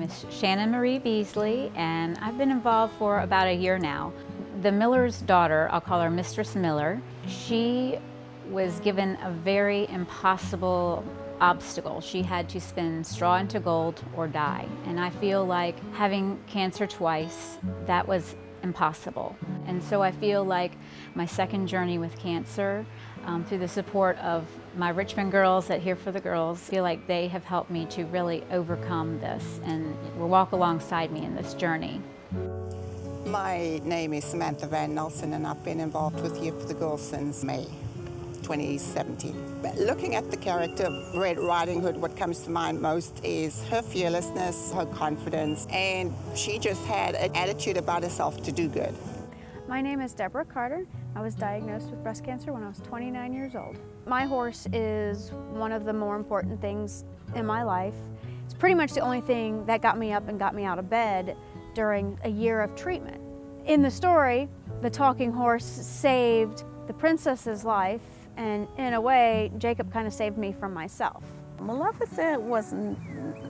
is Shannon Marie Beasley, and I've been involved for about a year now. The Miller's daughter, I'll call her Mistress Miller, she was given a very impossible obstacle. She had to spin straw into gold or die. And I feel like having cancer twice, that was impossible. And so I feel like my second journey with cancer, through the support of my Richmond girls at Here for the Girls, I feel like they have helped me to really overcome this and will walk alongside me in this journey. My name is Samantha Van Nelson, and I've been involved with Here for the Girls since May 2017. But looking at the character of Red Riding Hood, what comes to mind most is her fearlessness, her confidence, and she just had an attitude about herself to do good. My name is Deborah Carter. I was diagnosed with breast cancer when I was 29 years old. My horse is one of the more important things in my life. It's pretty much the only thing that got me up and got me out of bed during a year of treatment. In the story, the talking horse saved the princess's life, and in a way, Jacob kind of saved me from myself. Maleficent was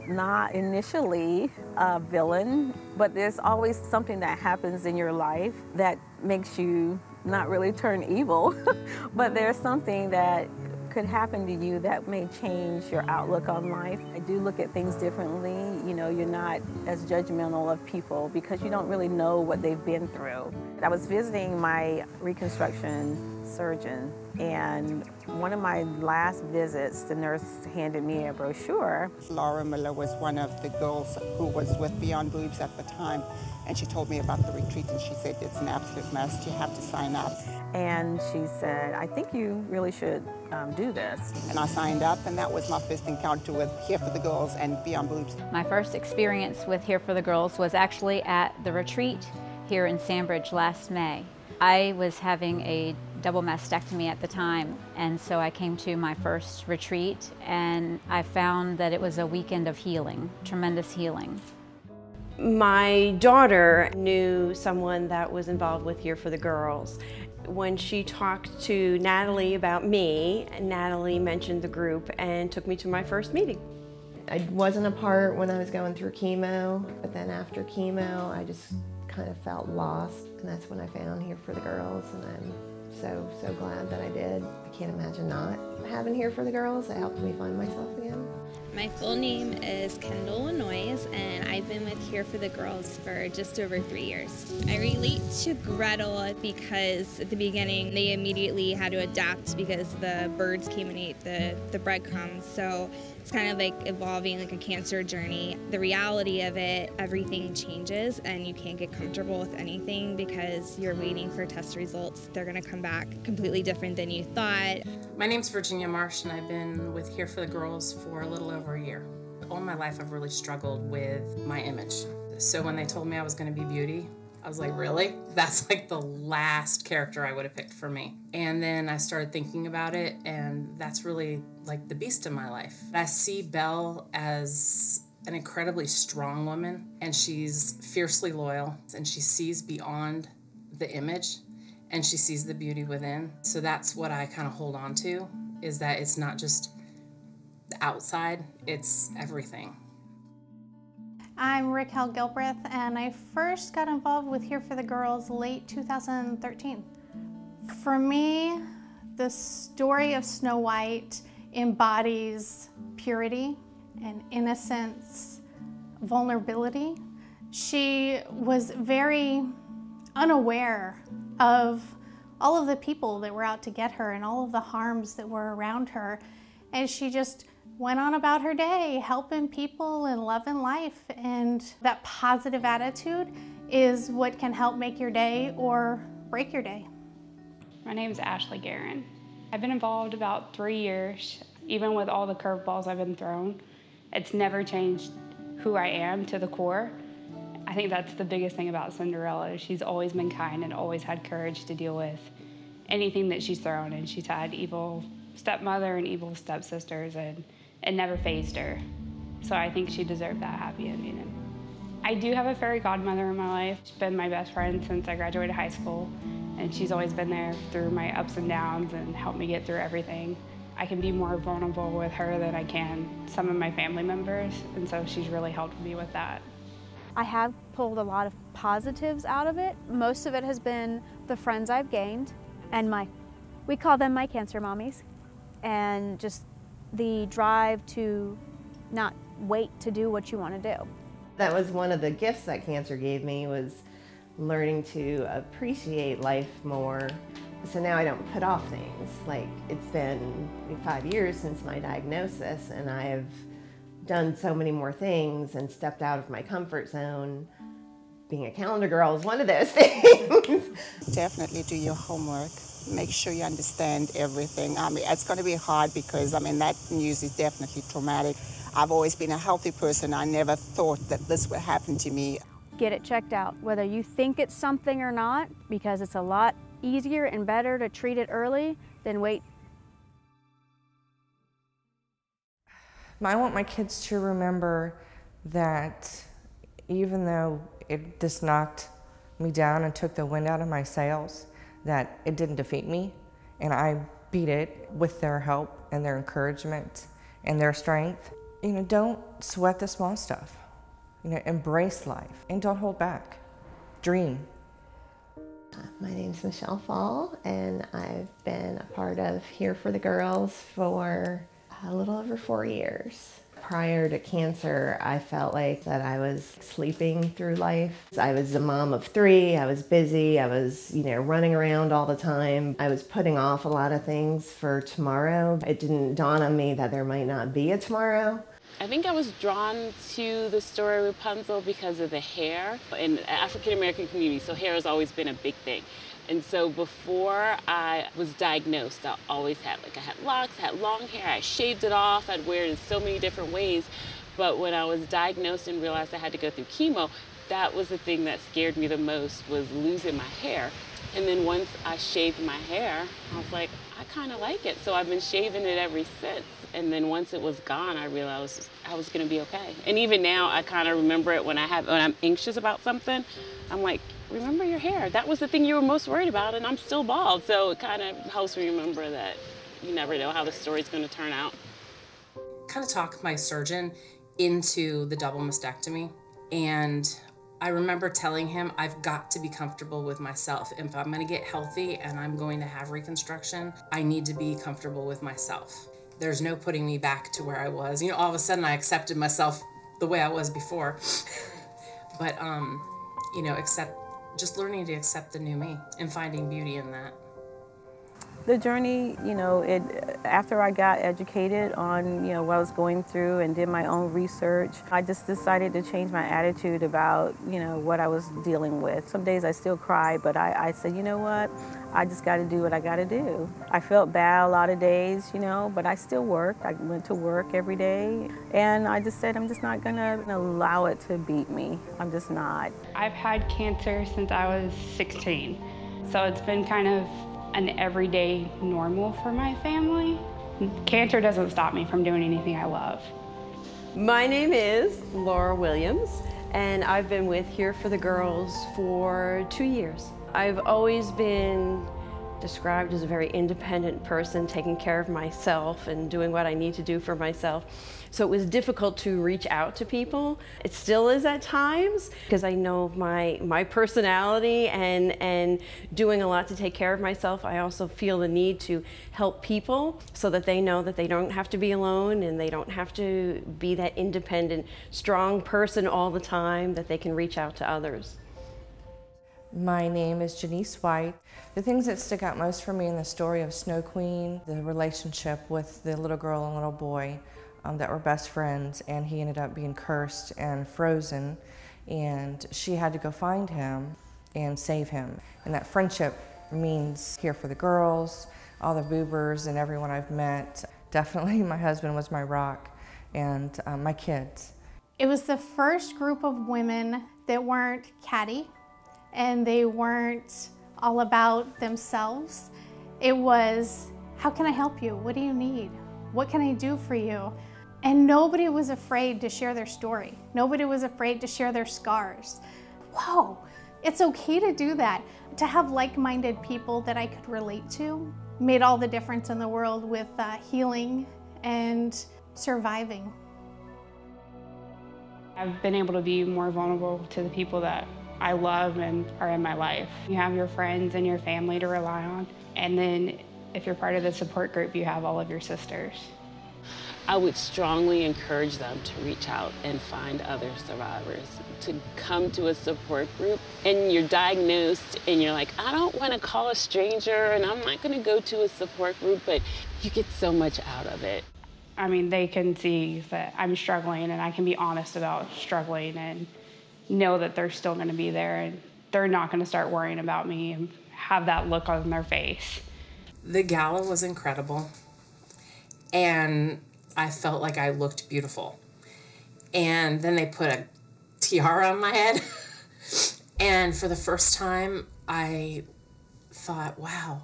not initially a villain, but there's always something that happens in your life that makes you not really turn evil, but there's something that could happen to you that may change your outlook on life. I do look at things differently. You know, you're not as judgmental of people because you don't really know what they've been through. I was visiting my reconstruction surgeon, and one of my last visits, the nurse handed me a brochure. Laura Miller was one of the girls who was with Beyond Boobs at the time, and she told me about the retreat, and she said it's an absolute must, you have to sign up. And she said, I think you really should do this. And I signed up, and that was my first encounter with Here for the Girls and Beyond Boobs. My first experience with Here for the Girls was actually at the retreat here in Sandbridge last May. I was having a double mastectomy at the time, and so I came to my first retreat, and I found that it was a weekend of healing, tremendous healing. My daughter knew someone that was involved with Here for the Girls. When she talked to Natalie about me, Natalie mentioned the group and took me to my first meeting. I wasn't a part when I was going through chemo, but then after chemo, I just kind of felt lost, and that's when I found Here for the Girls, and I'm so glad that I did. I can't imagine not having Here for the Girls. It helped me find myself again. My full name is Kendall Lanois, and I've been with Here for the Girls for just over 3 years. I relate to Gretel because at the beginning they immediately had to adapt because the birds came and ate the breadcrumbs. So it's kind of like evolving like a cancer journey. The reality of it, everything changes and you can't get comfortable with anything because you're waiting for test results. They're gonna come back completely different than you thought. My name's Virginia Marsh, and I've been with Here for the Girls for a little over a year. All my life I've really struggled with my image. So when they told me I was going to be Beauty, I was like, really? That's like the last character I would have picked for me. And then I started thinking about it, and that's really like the beast in my life. I see Belle as an incredibly strong woman, and she's fiercely loyal, and she sees beyond the image, and she sees the beauty within. So that's what I kind of hold on to, is that it's not just the outside, it's everything. I'm Raquel Gilbreth, and I first got involved with Here for the Girls late 2013. For me, the story of Snow White embodies purity and innocence, vulnerability. She was very unaware of all of the people that were out to get her and all of the harms that were around her, and she just went on about her day, helping people and loving life. And that positive attitude is what can help make your day or break your day. My name is Ashley Guerin. I've been involved about 3 years. Even with all the curveballs I've been thrown, it's never changed who I am to the core. I think that's the biggest thing about Cinderella. She's always been kind and always had courage to deal with anything that she's thrown. And she's had evil stepmother and evil stepsisters, and it never fazed her. So I think she deserved that happy ending. And I do have a fairy godmother in my life. She's been my best friend since I graduated high school, and she's always been there through my ups and downs and helped me get through everything. I can be more vulnerable with her than I can some of my family members, and so she's really helped me with that. I have pulled a lot of positives out of it. Most of it has been the friends I've gained and we call them my cancer mommies, and just the drive to not wait to do what you want to do. That was one of the gifts that cancer gave me, was learning to appreciate life more. So now I don't put off things. Like, it's been 5 years since my diagnosis, and I have done so many more things and stepped out of my comfort zone. Being a calendar girl is one of those things. Definitely do your homework. Make sure you understand everything. I mean, it's going to be hard because, I mean, that news is definitely traumatic. I've always been a healthy person. I never thought that this would happen to me. Get it checked out, whether you think it's something or not, because it's a lot easier and better to treat it early than wait. I want my kids to remember that even though it just knocked me down and took the wind out of my sails, that it didn't defeat me, and I beat it with their help and their encouragement and their strength. You know, don't sweat the small stuff. You know, embrace life and don't hold back. Dream. My name's Michelle Fall, and I've been a part of Here for the Girls for a little over 4 years. Prior to cancer, I felt like that I was sleeping through life. I was a mom of 3, I was busy, I was, running around all the time. I was putting off a lot of things for tomorrow. It didn't dawn on me that there might not be a tomorrow. I think I was drawn to the story of Rapunzel because of the hair. In the African-American community, so hair has always been a big thing. And so before I was diagnosed, I always had, I had locks, I had long hair, I shaved it off, I'd wear it in so many different ways. But when I was diagnosed and realized I had to go through chemo, that was the thing that scared me the most, was losing my hair. And then once I shaved my hair, I was like, I kind of like it. So I've been shaving it ever since. And then once it was gone, I realized I was going to be okay. And even now, I kind of remember it when I'm anxious about something. I'm like, remember your hair. That was the thing you were most worried about, and I'm still bald. So it kind of helps me remember that you never know how the story's going to turn out. Kind of talked my surgeon into the double mastectomy, and I remember telling him I've got to be comfortable with myself. If I'm going to get healthy and I'm going to have reconstruction, I need to be comfortable with myself. There's no putting me back to where I was. All of a sudden I accepted myself the way I was before. But, just learning to accept the new me and finding beauty in that. The journey, after I got educated on, what I was going through and did my own research, I just decided to change my attitude about, what I was dealing with. Some days I still cry, but I said, you know what? I just got to do what I got to do. I felt bad a lot of days, but I still worked. I went to work every day, and I just said, I'm just not going to allow it to beat me. I'm just not. I've had cancer since I was 16, so it's been kind of an everyday normal for my family. Cancer doesn't stop me from doing anything I love. My name is Laura Williams, and I've been with Here for the Girls for 2 years. I've always been described as a very independent person, taking care of myself and doing what I need to do for myself. So it was difficult to reach out to people. It still is at times, because I know my personality and doing a lot to take care of myself. I also feel the need to help people so that they know that they don't have to be alone and they don't have to be that independent, strong person all the time, that they can reach out to others. My name is Janice White. The things that stick out most for me in the story of Snow Queen, the relationship with the little girl and little boy that were best friends, and he ended up being cursed and frozen, and she had to go find him and save him. And that friendship means Here for the Girls, all the boobers and everyone I've met. Definitely my husband was my rock, and my kids. It was the first group of women that weren't catty, and they weren't all about themselves. It was, how can I help you? What do you need? What can I do for you? And nobody was afraid to share their story. Nobody was afraid to share their scars. Whoa, It's okay to do that. To have like-minded people that I could relate to made all the difference in the world with healing and surviving. I've been able to be more vulnerable to the people that I love and are in my life. You have your friends and your family to rely on, and then if you're part of the support group, you have all of your sisters. I would strongly encourage them to reach out and find other survivors, to come to a support group. And you're diagnosed and you're like, I don't want to call a stranger and I'm not going to go to a support group, but you get so much out of it. I mean, they can see that I'm struggling and I can be honest about struggling and know that they're still going to be there and they're not going to start worrying about me and have that look on their face. The gala was incredible, and I felt like I looked beautiful. And then they put a tiara on my head. And for the first time, I thought, wow,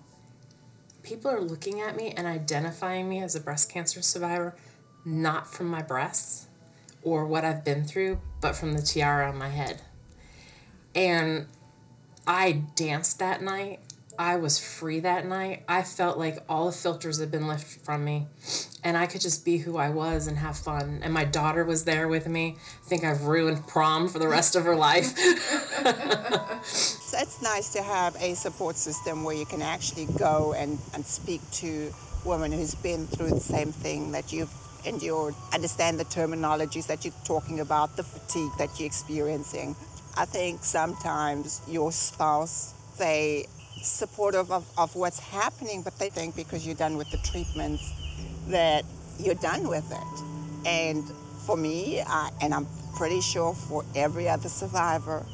people are looking at me and identifying me as a breast cancer survivor, not from my breasts or what I've been through, but from the tiara on my head. And I danced that night. I was free that night. I felt like all the filters had been lifted from me and I could just be who I was and have fun. And my daughter was there with me. I think I've ruined prom for the rest of her life. It's nice to have a support system where you can actually go and speak to women who's been through the same thing that you've endured, understand the terminologies that you're talking about, the fatigue that you're experiencing. I think sometimes your spouse, they supportive of what's happening, but they think because you're done with the treatments that you're done with it. And for me, and I'm pretty sure for every other survivor,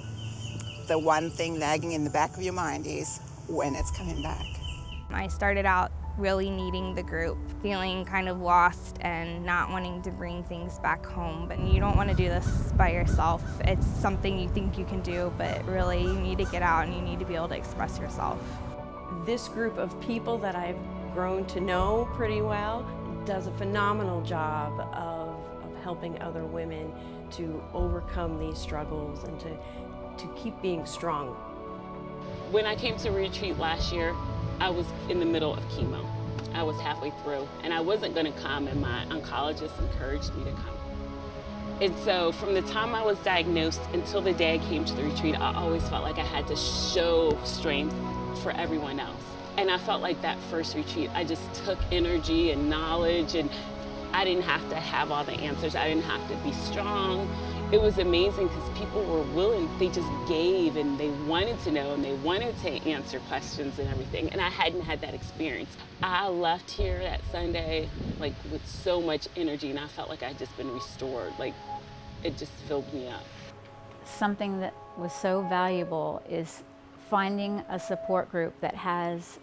the one thing nagging in the back of your mind is when it's coming back. I started out really needing the group, feeling kind of lost and not wanting to bring things back home. But you don't want to do this by yourself. It's something you think you can do, but really you need to get out and you need to be able to express yourself. This group of people that I've grown to know pretty well does a phenomenal job of helping other women to overcome these struggles and to keep being strong. When I came to retreat last year, I was in the middle of chemo. I was halfway through, and I wasn't going to come, and my oncologist encouraged me to come. And so from the time I was diagnosed until the day I came to the retreat, I always felt like I had to show strength for everyone else. And I felt like that first retreat, I just took energy and knowledge, and I didn't have to have all the answers. I didn't have to be strong. It was amazing because people were willing, they just gave and they wanted to know and they wanted to answer questions and everything. And I hadn't had that experience. I left here that Sunday like with so much energy and I felt like I'd just been restored. Like it just filled me up. Something that was so valuable is finding a support group that has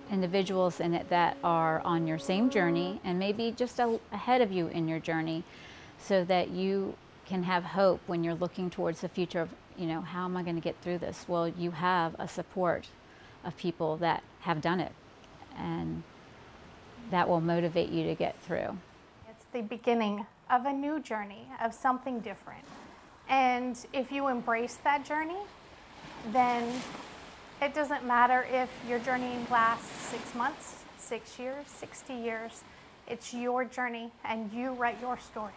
individuals in it that are on your same journey and maybe just ahead of you in your journey, so that you can have hope when you're looking towards the future of, how am I going to get through this? Well, you have a support of people that have done it, and that will motivate you to get through. It's the beginning of a new journey, of something different. And if you embrace that journey, then it doesn't matter if your journey lasts 6 months, 6 years, 60 years. It's your journey, and you write your story.